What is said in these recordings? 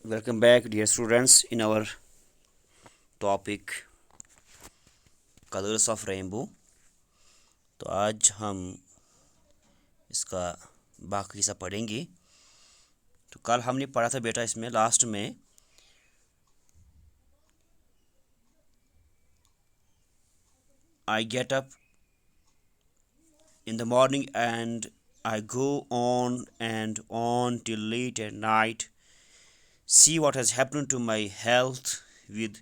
Welcome back, dear students, in our topic Colors of Rainbow। तो आज हम इसका बाकी हिस्सा पढ़ेंगे। तो कल हमने पढ़ा था बेटा, इसमें लास्ट में I get up in the morning and I go on and on till late at night, see what has happened to my health with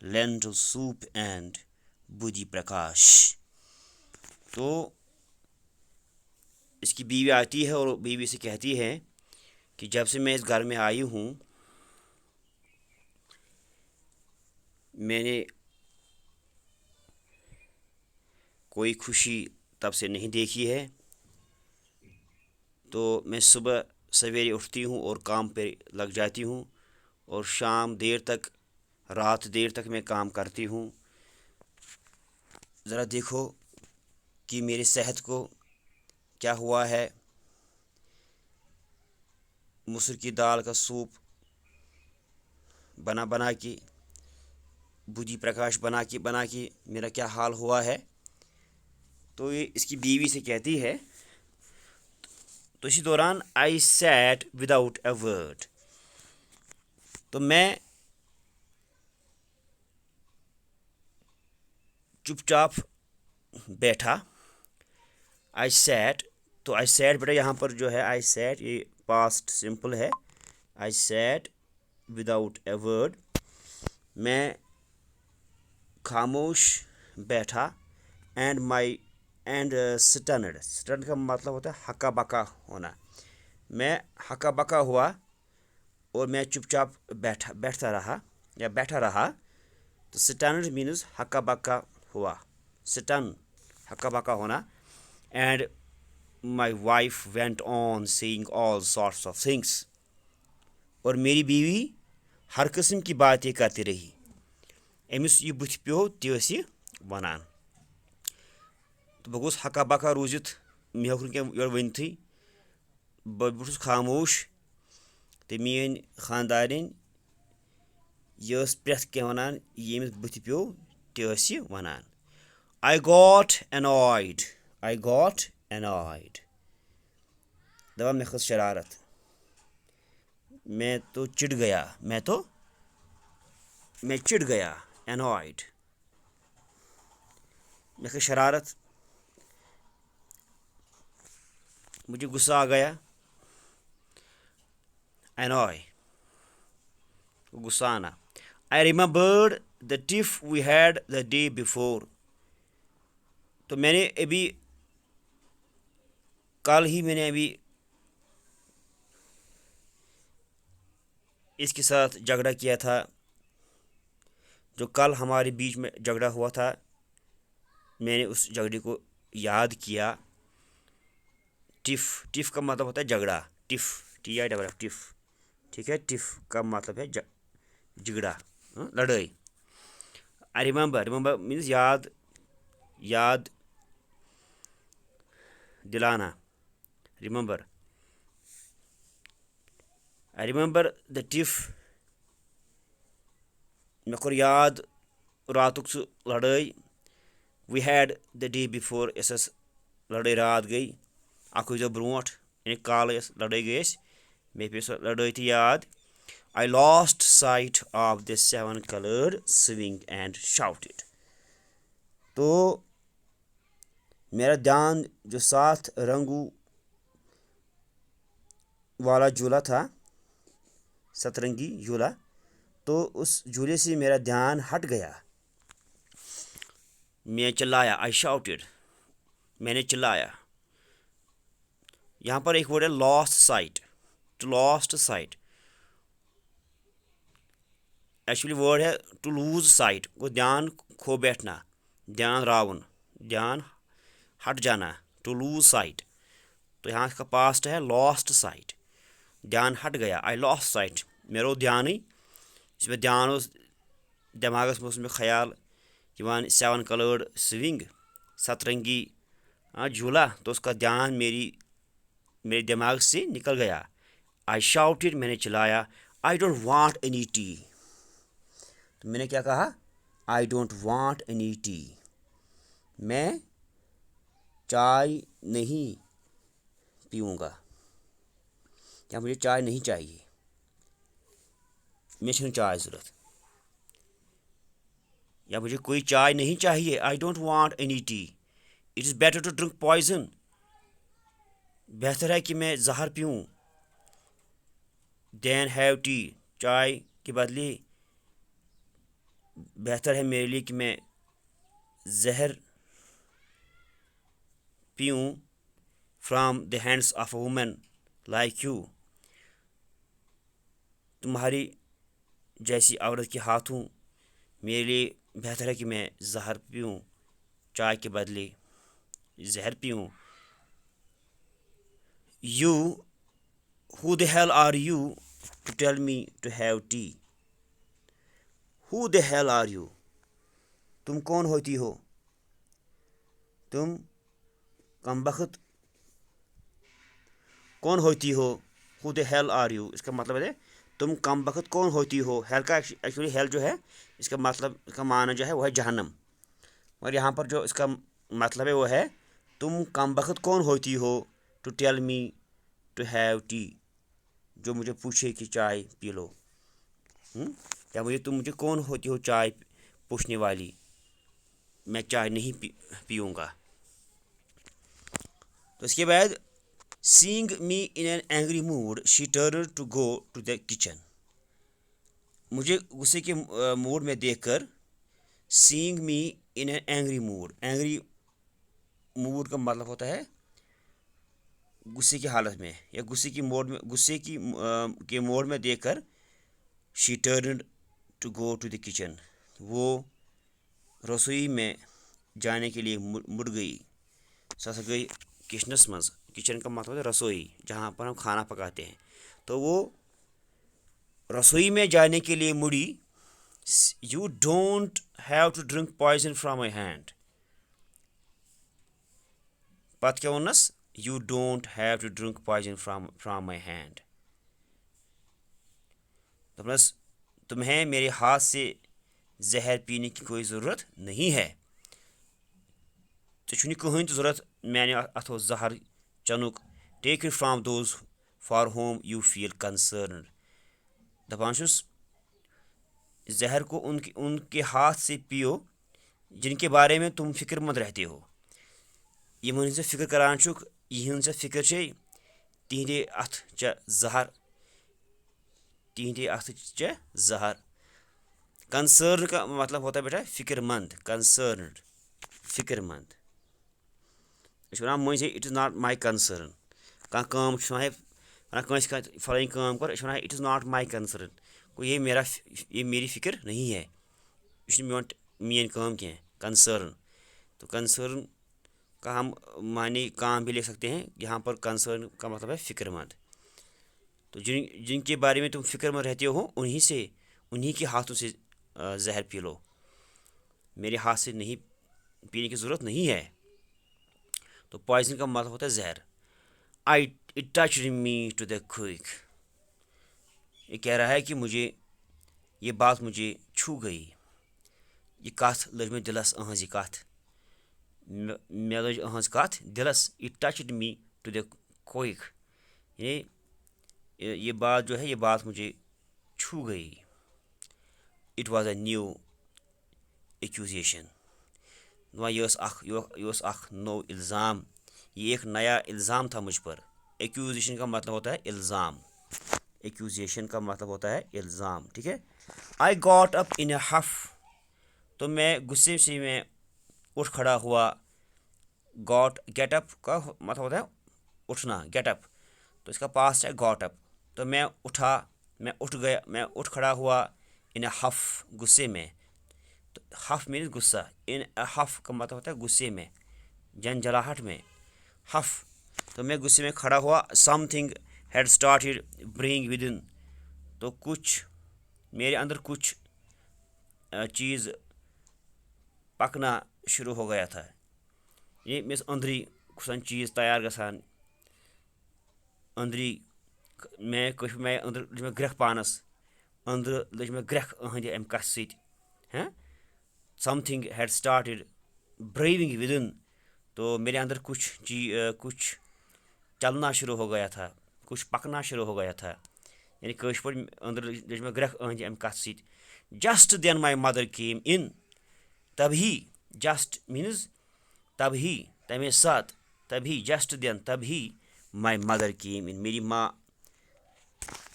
lentil soup and Budi Prakash। तो इसकी बीवी आती है और बीवी से कहती है कि जब से मैं इस घर में आई हूँ मैंने कोई खुशी तब से नहीं देखी है। तो मैं सुबह सवेरे उठती हूँ और काम पे लग जाती हूँ और शाम देर तक, रात देर तक मैं काम करती हूँ। ज़रा देखो कि मेरी सेहत को क्या हुआ है। मसूर की दाल का सूप बना बना के, बुद्धि प्रकाश बना के मेरा क्या हाल हुआ है। तो ये इसकी बीवी से कहती है। तो इसी दौरान I sat without a word, तो मैं चुपचाप बैठा। आई सैट, तो आई सैट बेटा यहाँ पर जो है आई सैट ये पास्ट सिंपल है। I sat without a word, मैं खामोश बैठा। एंड माई एंड स्टनड, स्टनड का मतलब होता है हक्का बक्का होना। मैं हक्का बक्का हुआ और मैं चुपचाप बैठा रहा। तो स्टनड मीन्स हक्का बक्का हुआ, स्टन हक्का बक्का होना। And my wife went on saying all sorts of things, और मेरी बीवी हर किस्म की बातें करती रही। अमिस यह बुथ पे ती वनान। तो बह गोस हक्का बक्का रूजित, मे हेक नोर वनथी, बहुत खामोश। तो मेन खानदारिन यह प्रेथ कह वनान, यमिस बुथ पे ती वनान। I got annoyed, I got annoyed, दपा मे खस शरारत, मैं चिढ़ गया, मैं चिढ़ गया। एनॉयड, मे खस शरारत, मुझे गुस्सा आ गया। एनॉय, गुस्सा आना। I remembered the tiff we had the day before, तो मैंने अभी कल ही मैंने अभी इसके साथ झगड़ा किया था। जो कल हमारे बीच में झगड़ा हुआ था, मैंने उस झगड़े को याद किया। टिफ, टिफ का मतलब होता है झगड़ा, टिफ TIFF टिफ, ठीक है। टिफ का मतलब है झगड़ा, लड़ाई। आई रिमेंबर, रिमेंबर मीन्स याद, याद दिलाना, remember. I remember the tiff, मे कोर याद रातुक सह लड़ाई। We had the day before, इस लड़ाई रात गई अक दो ब्रोट, यानी काल लड़ाई गई, मे पे सो लड़ाई थी याद। I lost sight of the seven colored swing and shouted, तो मेरा ध्यान जो 7 रंगों वाला झूला था, सतरंगी झूला, तो उस झूले से मेरा ध्यान हट गया। मैं चिल्लाया, आई शाउटेड, मैंने चिल्लाया। यहाँ पर एक वर्ड है lost sight, to lost sight, actually word है टू लूज साइट, को ध्यान खो बैठना, ध्यान रावन, ध्यान हट जाना, टू लूज साइट। तो यहाँ का पास्ट है लॉस्ट साइट, ध्यान हट गया। आई लॉस्ट साइट, मे रो ध्यान, इसमें ध्यान दिमागस में ख्याल 7 कलर्ड स्विंग, सतरंगी झूला, तो उसका ध्यान मेरे दिमाग से निकल गया। आई शाउटेड, मैंने चिल्लाया। आई डोंट वांट एनी टी। तो मैंने क्या कहा? आई डोंट वांट एनी टी। मैं चाय नहीं पीऊँगा, या मुझे चाय नहीं चाहिए, मे छुन चाय ज़रूरत, या मुझे कोई चाय नहीं चाहिए। I don't want any tea. It is better to drink poison. बेहतर है कि मैं जहर पीऊँ देन हैव टी। चाय के बदले बेहतर है मेरे लिए कि मैं जहर पीऊँ from the hands of a woman like you. तुम्हारी जैसी औरत के हाथों मेरे लिए बेहतर है कि मैं जहर पीऊँ, चाय के बदले जहर पीऊँ। You, who the hell are you to tell me to have tea. Who the hell are you, तुम कौन होती हो? तुम कमबख्त कौन होती हो? Who the hell are you, इसका मतलब है तुम कमबख्त कौन होती हो। हेल का एक्चुअली हेल जो है इसका मतलब, इसका माना जो है वो है जहन्नम, और यहाँ पर जो इसका मतलब है वो है तुम कमबख्त कौन होती हो to tell me to have tea, जो मुझे पूछे कि चाय पी लो। या तुम मुझे कौन होती हो चाय पूछने वाली, मैं चाय नहीं पीऊँगा। तो इसके बाद seeing me in an angry mood she turned to go to the kitchen. मुझे गुस्से के मूड में देखकर, seeing me in an angry mood, angry mood का मतलब होता है गुस्से की हालत में या गुस्से की मोड में, गुस्से की के मोड में देखकर she turned to go to the kitchen, वो रसोई में जाने के लिए मुड़ गई। सो गई किचनस मज। किचन का मतलब है रसोई, जहाँ पर हम खाना पकाते हैं। तो वो रसोई में जाने के लिए मुड़ी। You don't have to drink poison from my hand. पत क्या वनस? You don't have to drink poison from my hand. दपनस तुम्हें मेरे हाथ से जहर पीने की कोई ज़रूरत नहीं है। तो छुनी कहीं तो ज़रूरत मैंने अथो जहर चनुक। Take it from those for whom you feel concern. दपान जहर को उनके हाथ से पियो जिनके बारे में तुम फिक्रमंद रहते हो। यमन से फिक्र करान छुक, यहन से फिक्र छे तिहदे अथ च जहर, तिहदे अथ च जहर। कंसर्न का मतलब होता है बेटा फिक्रमंद, कंसर्न फिक्रमंद। वन मजे it is not my concern. कह काम फलानी काम कर, it is not my concern, को ये मेरी फिक्र नहीं है, यह मेन काम क्या कंसर्न। तो कंसर्न का हम माने काम भी ले सकते हैं। यहाँ पर कंसर्न का मतलब है फिक्रमंद। तो जिनके बारे में तुम फिक्रमंद रहते हो उन्हीं के हाथों से जहर पी लो, मेरे हाथ से नहीं पीने की ज़रूरत नहीं है। तो पॉइजन का मतलब होता है जहर। It touched me to the quick. ये कह रहा है कि ये बात मुझे छू गई। ये कथ लज मे दिलस, अहज ये कथ मे लज अहज कथ दिलस। It touched me to the quick, ये बात जो है ये बात मुझे छू गई। It was a new accusation. यह नो इल्ज़ाम, ये एक नया इल्ज़ाम था मुझ पर। एक्यूजेशन का मतलब होता है इल्ज़ाम, एक्यूजेशन का मतलब होता है इल्ज़ाम, ठीक है। आई गॉट अप इन अ हफ। तो मैं गुस्से से मैं उठ खड़ा हुआ। गेट अप का मतलब होता है उठना, गेट अप। तो इसका पास्ट है गॉट अप। तो मैं उठा, मैं उठ गया, मैं उठ खड़ा हुआ इन अ हफ, गुस्से में। तो हफ मीन्स गुस्सा, इन अ हफ का मतलब होता है गुस्से में, जंजलाहट में, हफ। तो मैं गुस्से में खड़ा हुआ। Something had started brewing within. तो कुछ मेरे अंदर कुछ चीज़ पकना शुरू हो गया था। ये मिस अंदरी कुछ चीज़ तैयार गसान अंदरी मैं अंदर ग्रह पानस अंदर लज मे ग्रेख अहंद अम कथ सह something had started braving with in. तो मेरे अंदर कुछ चलना शुरू हो गया था, कुछ पकना शुरू हो गया था। यानी कश पर अंदर लज मे ग्रेख अहंद अम कथ सह। Just then my mother came in. तभी, जस्ट मीन्स तभी, तमे साथ, तभी, जस्ट देन, तभी माई मदर केम इन, मेरी माँ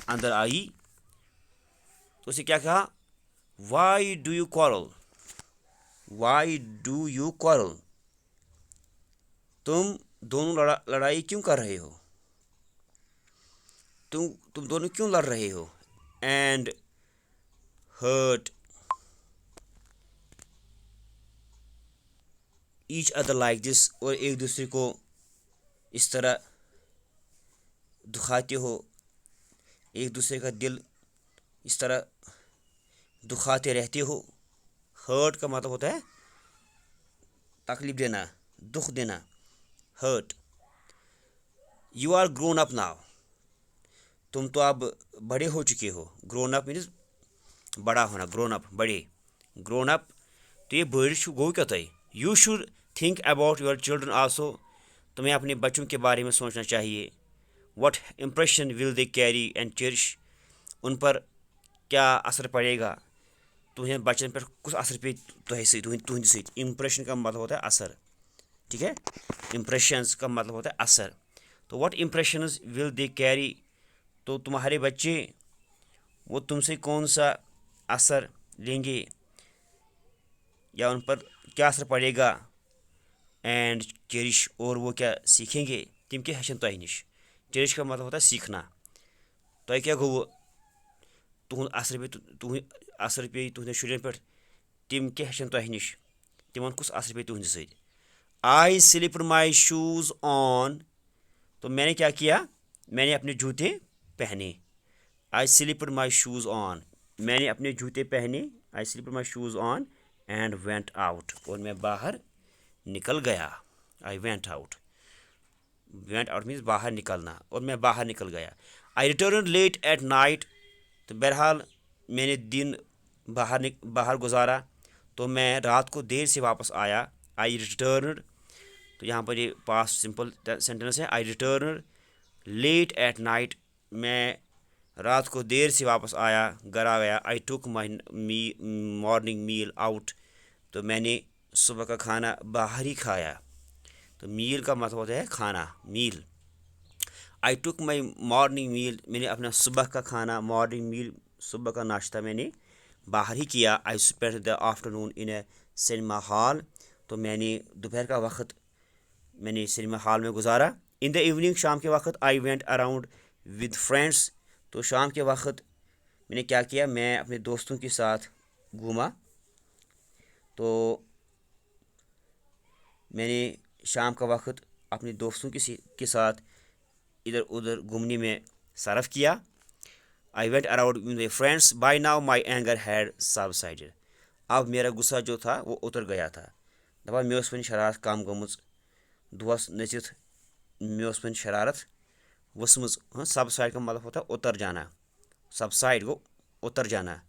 अंदर आई। तो उसे क्या कहा, why do you quarrel, why do you quarrel, तुम दोनों लड़ाई क्यों कर रहे हो, तुम दोनों क्यों लड़ रहे हो। And hurt each other like this, और एक दूसरे को इस तरह दुखाते हो, एक दूसरे का दिल इस तरह दुखाते रहते हो। हर्ट का मतलब होता है तकलीफ देना, दुख देना, hurt. You are grown up now, तुम तो अब बड़े हो चुके हो। ग्रोन अप मीन्स बड़ा होना, ग्रोन अप बड़े, ग्रोन अप। तो ये बड़ गो क्या तय। You should think about your children also, तुम्हें अपने बच्चों के बारे में सोचना चाहिए। What impression will they carry and cherish, उन पर क्या असर पड़ेगा, तुम्हें बच्चन पर कुछ असर पे तुहंद सत। इम्प्रेशन का मतलब होता है असर, ठीक है। इम्प्रेशंस का मतलब होता है असर। तो what impressions will they carry, तो तुम्हारे बच्चे वो तुमसे कौन सा असर लेंगे या उन पर क्या असर पड़ेगा। एंड चेरिश, और वो क्या सीखेंगे, तम क्या हेचन तह नश। चेरिश का मतलब होता है सीखना। तह क्या गो तुहद असर पे तुहद शुरन पे, तम क्या हेचन तह नश, तिमन कुछ असर पे तुहद सत। I slipped my shoes on, तो मैंने क्या किया, मैंने अपने जूते पहने। I slipped my shoes on, मैंने अपने जूते पहने। I slipped my shoes on and went out, और मैं बाहर निकल गया। आई वेंट आउट मीन्स बाहर निकलना, और मैं बाहर निकल गया। आई रिटर्न लेट एट नाइट, तो बहरहाल मैंने दिन बाहर गुजारा, तो मैं रात को देर से वापस आया। आई रिटर्न, तो यहाँ पर ये पास्ट सिंपल सेंटेंस है। आई रिटर्न लेट एट नाइट, मैं रात को देर से वापस आया, घर आ गया। आई टुक माई मॉर्निंग मील आउट, तो मैंने सुबह का खाना बाहर ही खाया। तो मील का मतलब होता है खाना, मील। आई टुक माई मॉर्निंग मील, मैंने अपना सुबह का खाना, मॉर्निंग मील, सुबह का नाश्ता मैंने बाहर ही किया। I spend the afternoon in A cinema hall, तो मैंने दोपहर का वक्त मैंने सिनेमा हॉल में गुजारा। इन द इवनिंग, शाम के वक्त। आई वेंट अराउंड विद फ्रेंड्स, तो शाम के वक्त मैंने क्या किया, मैं अपने दोस्तों के साथ घूमा। तो मैंने शाम का वक्त अपने दोस्तों के साथ इधर उधर घूमने में सर्फ किया। I went around with friends, by now my anger had subsided, अब मेरा गुस्सा जो था वो उतर गया था। दपा मे वन शरारत कम गमज, दोस नचित मे वन शरारत वसमज। सबसाइड का मतलब होता है उतर जाना, सबसाइड गो उतर जाना।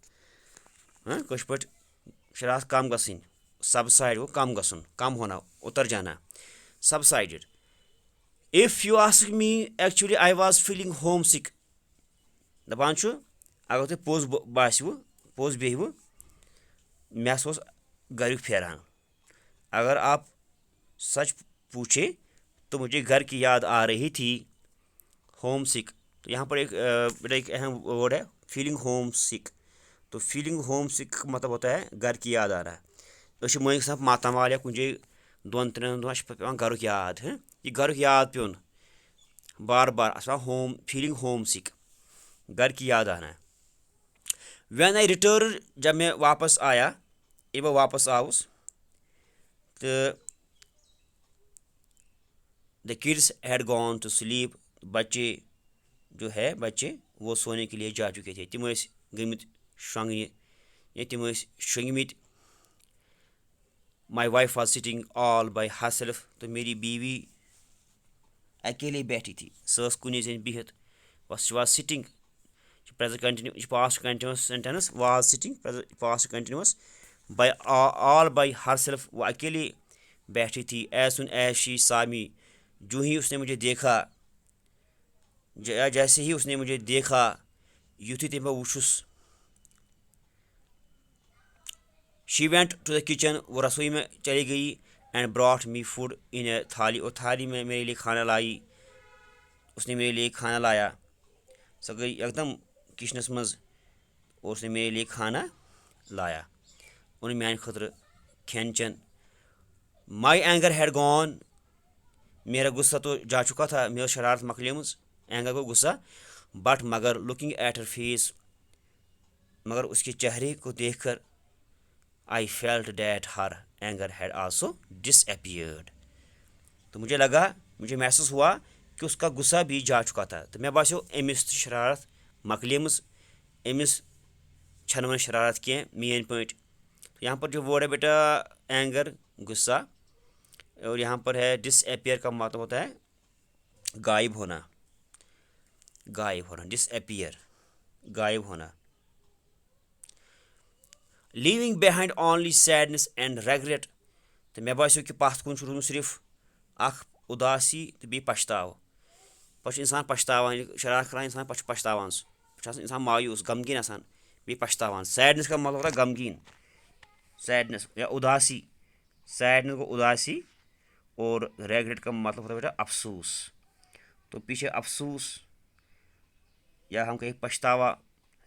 कश पे शरारत कम गसन, सबसाइड गो कम गसन, कम होना, उतर जाना, subsided. If you ask me, actually I was feeling homesick, दपान अगर तुम पोज बासव, पोज बेहव, मे घर फेरान। अगर आप सच पूछे तो मुझे घर की याद आ रही थी। होम सिक, तो यहाँ पर एक अहम वर्ड है, फीलिंग होम सिक। तो फीलिंग होम सिक मतलब होता है घर की याद आ रहा है। मैं सब मातामाल या कुछ दोन त्रेन दोन पे घर याद है, ये घर याद पेन बार बार होम, फीलिंग होम सिक, घर की याद आना है। व्हेन आई रिटर्न, जब मैं वापस आया, ये मैं वापस आउस, तो the kids had gone to sleep, बच्चे जो है बच्चे वो सोने के लिए जा चुके थे। तम गमित शंगने या तम शंगमित। My wife was sitting all by herself, तो मेरी बीवी अकेले बैठी थी, सस कुन जन बिहत। She was sitting, present continuous, past continuous sentence, was sitting, past continuous, by all by herself, वो अकेले बैठी थी, as soon as she saw me, जो ही उसने मुझे देखा, जैसे ही उसने मुझे देखा, युथी तम बह वुछुस, she went to the kitchen, वो रसोई में चली गई, and brought me food in a thali, और थाली में मेरे लिए खाना लाई, उसने मेरे लिए खाना लाया, सो गई एकदम किचनस मज, और उसने मेरे लिए खाना लाया, उन मान खतर खेन चन। माई एंगर हैड गॉन, मेरा गुस्सा तो जा चुका था, मेरी शरारत मकलेमज, एंगर को गुस्सा, बट मगर लुकिंग एट हर फेस, मगर उसके चेहरे को देखकर, I felt that her anger had also disappeared, तो मुझे महसूस हुआ कि उसका गुस्सा भी जा चुका था, तो मैं बासियो अमिस शरारत मकलेमज, अमिस छन वन शरारत कह मेन पॉइंट। तो यहाँ पर जो वर्ड है बेटा एंगर, गुस्सा, और यहाँ पर है डिसअपियर का मतलब होता है गायब होना, डिसअपियर, गायब होना। Leaving behind only sadness and regret, तो मे बासियो कि पथ कुन रूद सिर्फ अख उदासी तो बे पछताव, पे इंसान पछतावान, शरारत कर इंसान पे पछतावान, इंसान मायूस गमगीन आसान, बे पछतावान। सैडनेस का मतलब होता है गमगीन, सैडनेस या उदासी, सैडनेस को उदासी, और रेग्रेट का मतलब होता है बेटा अफसोस, तो पीछे अफसोस या हम कहें पछतावा,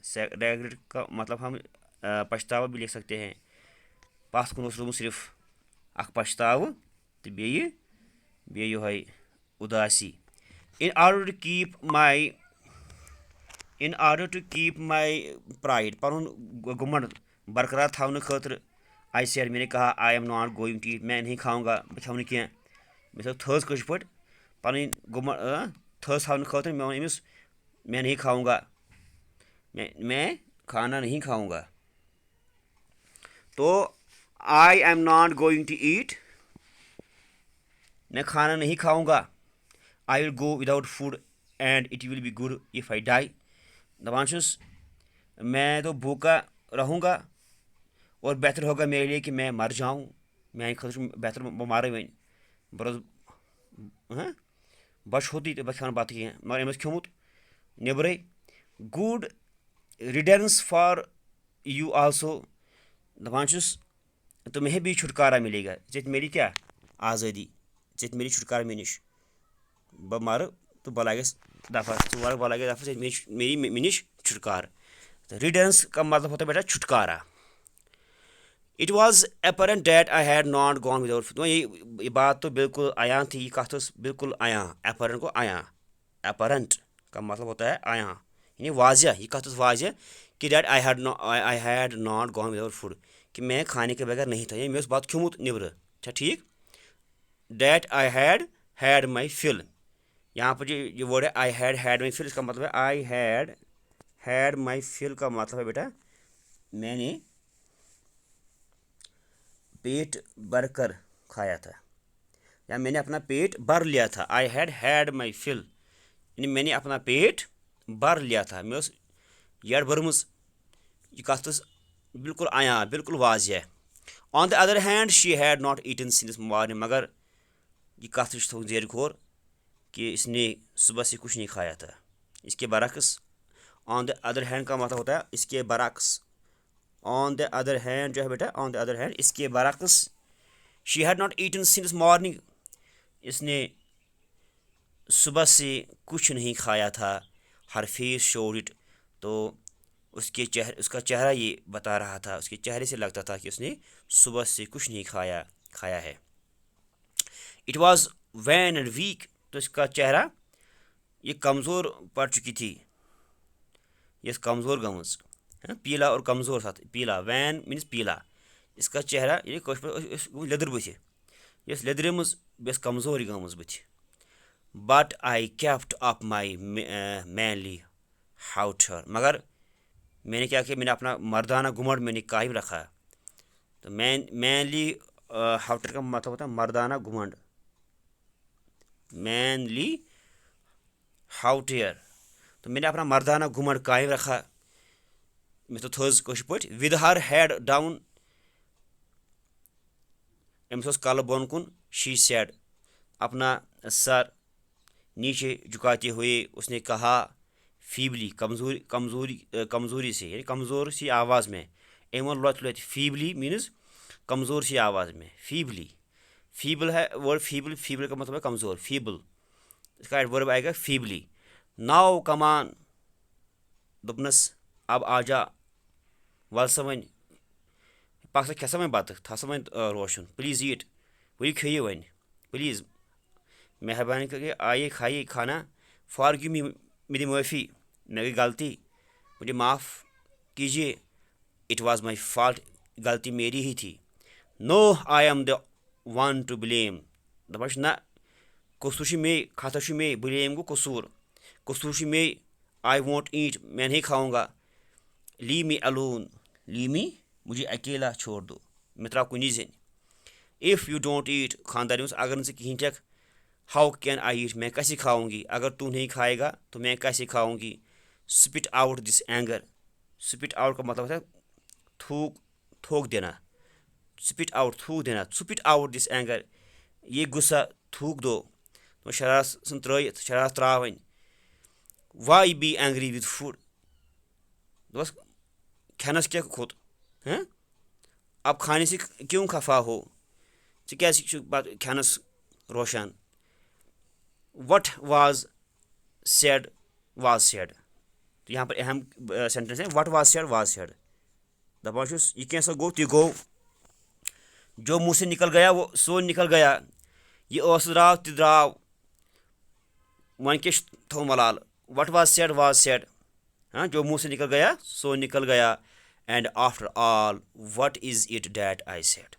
रेग्रेट का मतलब हम पछतावा भी लिख सकते हैं, पथ कुन रूद सिर्फ अख पछताव तो बे योहै उदासी। In order to keep my pride, पन घुमंड बरकरार थवन खतर, आई सेड, मैंने कहा, I am not going to eat, मैं नहीं खाऊंगा, मैं खाऊँ कह, मे थो थज कश पे पन घुमंड थज थवन खतर, मैं वन अमिस मैं नहीं खाऊंगा, मैं खाना नहीं खाऊंगा, तो I am not going to eat, मैं खाना नहीं खाऊंगा, I will go without food and it will be good if I die, दपान छुस मैं तो भूखा रहूँगा और बेहतर होगा मेरे लिए कि मैं मर जाऊँ, मैं खतर बेहतर बह मर वन, बह रोज बश होती तो बह खान बत कह, मगर अमिस खियोमुत नब्रे, good riddance for you also, दपान छुस तुम्हें भी छुटकारा मिलेगा, चेत मेरी क्या आज़ादी, चेत मेरी छुटकारा मे निश, बह मर तो बह लगे दफा, वर बह लगे दफा, मेरी मे निश छुटकार, तो रिडेंस का मतलब होता है बेटा छुटकारा। It was apparent that I had not gone without food, ये बात तो बिल्कुल आया थी, ये कथ बिल्कुल आया, अपरेंट को आया, अपरेंट का मतलब होता है आया, यानी वाजिया, ये कथ वाजिया कि that I had not gone without food, कि मैं खाने के बगैर नहीं था, ये मे बात खियोमुत निब्र, अच्छा ठीक। That I had my fill, यहाँ पर जो वर्ड है आई हैड माई फिल, इसका मतलब है आई हैड माई फिल का मतलब है बेटा मैंने पेट भर कर खाया था, या मैंने अपना पेट भर लिया था, आई हैड माई फिल, यानी मैंने अपना पेट भर लिया था, मे यड़ भरमज, यह कथ बिल्कुल आया, बिल्कुल वाजिया। On the other hand she had not eaten since morning, मगर ये कथ थोक जेर खोर कि इसने सुबह से कुछ नहीं खाया था, इसके बरक्स, ऑन द अदर हैंड का मतलब होता है इसके बरक्स, ऑन द अदर हैंड जो है बेटा, ऑन द अदर हैंड इसके बरक्स, she had not eaten since morning, इसने सुबह से कुछ नहीं खाया था, हर फेस शोड इट, तो उसका चेहरा ये बता रहा था, उसके चेहरे से लगता था कि उसने सुबह से कुछ नहीं खाया है। It was wan and weak, तो इसका चेहरा ये कमज़ोर पड़ चुकी थी, ये कमज़ोर गमज, पीला और कमज़ोर साथ, पीला वैन मीन्स पीला, इसका चेहरा ये लेदर बुथ, यस लेदर मज बेस कमज़ोर गमज बुथ, but I kept up my manly hauteur, मगर मैंने क्या किया, मैंने अपना मर्दाना घुमंड मैंने कायम रखा, तो मैनली हाउटर का मतलब होता है मर्दाना घुमंड, मैनली हाउटियर, तो मैंने अपना मर्दाना घुमंड कायम रखा, मैं तो थोज कश पट विद हर हेड डाउन, अम्स कल बोन कुन, शी सेड, अपना सर नीचे झुकाते हुए उसने कहा, फीबली, कमजोरी कमजोरी कमजोरी से, यानी कमज़ोर सी आवाज़ में, एमन लत लत, फीबली मीन्स कमज़ोर सी आवाज़ में, फीबली, फीबल है वर्ड, फीबल, फीबल का मतलब है कमज़ोर, फीबल, इसका वर्ब आएगा फीबली। नाउ कमान, दोपनस अब आजा, वल सा वन, पक सा खेसा वन बत, था सा वन रोशन, प्लीज़ ईट, वही खेये वन, प्लीज़ मेहरबानी करके आइए खाइए खाना, फॉरगिव मी, मेरी माफ़ी, मेरी गलती, मुझे माफ़ कीजिए, इट वाज माय फॉल्ट, गलती मेरी ही थी, no I am the one to blame, दपान ना कसूर मे, खता मे, ब्लेम गो कसूर, कसूर मे, आई वोंट ईट, मैं नहीं खाऊंगा, leave me alone, leave me, मुझे अकेला छोड़ दो, मैं त्राव कुनी जन, इफ़ यू डोंट ईट, खानदार अगर न कहीं चख, हाउ कैन आई ईट, मैं कैसे खाऊंगी, अगर तू नहीं खाएगा तो मैं कैसे खाऊंगी, spit out this anger, spit out का मतलब है थूक, थूक देना, स्पिट आउट, थूक देना, स्पिट आउट दिस एंगर, ये गुस्सा थूक दो, तो शरारत सन त्रयित, शरारत त्रावन, why be angry with food, बस खनस क्या खोत, हैं, अब खाने से क्यों खफा हो, क्या खनस रोशन, what was said was said, तो यहाँ पर अहम सेंटेंस है, वट वाज सेड, दपान यह कैसा गो ती गो, जो मुँह से निकल गया वो सो निकल गया, ये द्राव ति द्राव, वन क्या थो मलाल, वट वाज सेड, हाँ, जो मुँह से निकल गया सो निकल गया, and after all what is it that I said,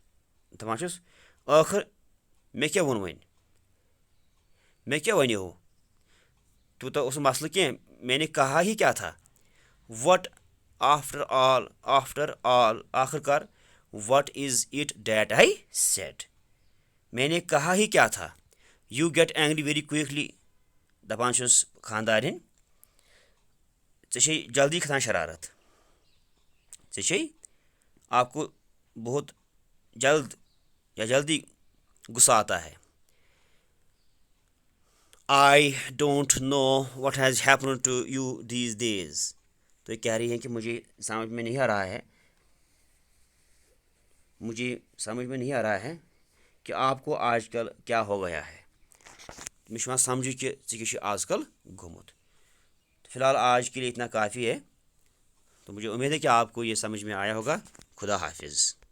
दपान आखिर मे क्या वोन वन, मैं क्या वने हो, तूत उस मसल कह, मैंने कहा ही क्या था, वट आफ्टर ऑल, आखिरकार, what is it that I said, मैंने कहा ही क्या था, you get angry very quickly, दपान खानदारिन े जल्दी खसान शरारत, े आपको बहुत जल्द या जल्दी गुस्सा आता है, I don't know what has happen to you these days, तो ये कह रही हैं कि मुझे समझ में नहीं आ रहा है, मुझे समझ में नहीं आ रहा है कि आपको आजकल क्या हो गया है, मे समझ कि आजकल गोमुत, फ़िलहाल आज के लिए इतना काफ़ी है, तो मुझे उम्मीद है कि आपको ये समझ में आया होगा। खुदा हाफिज़।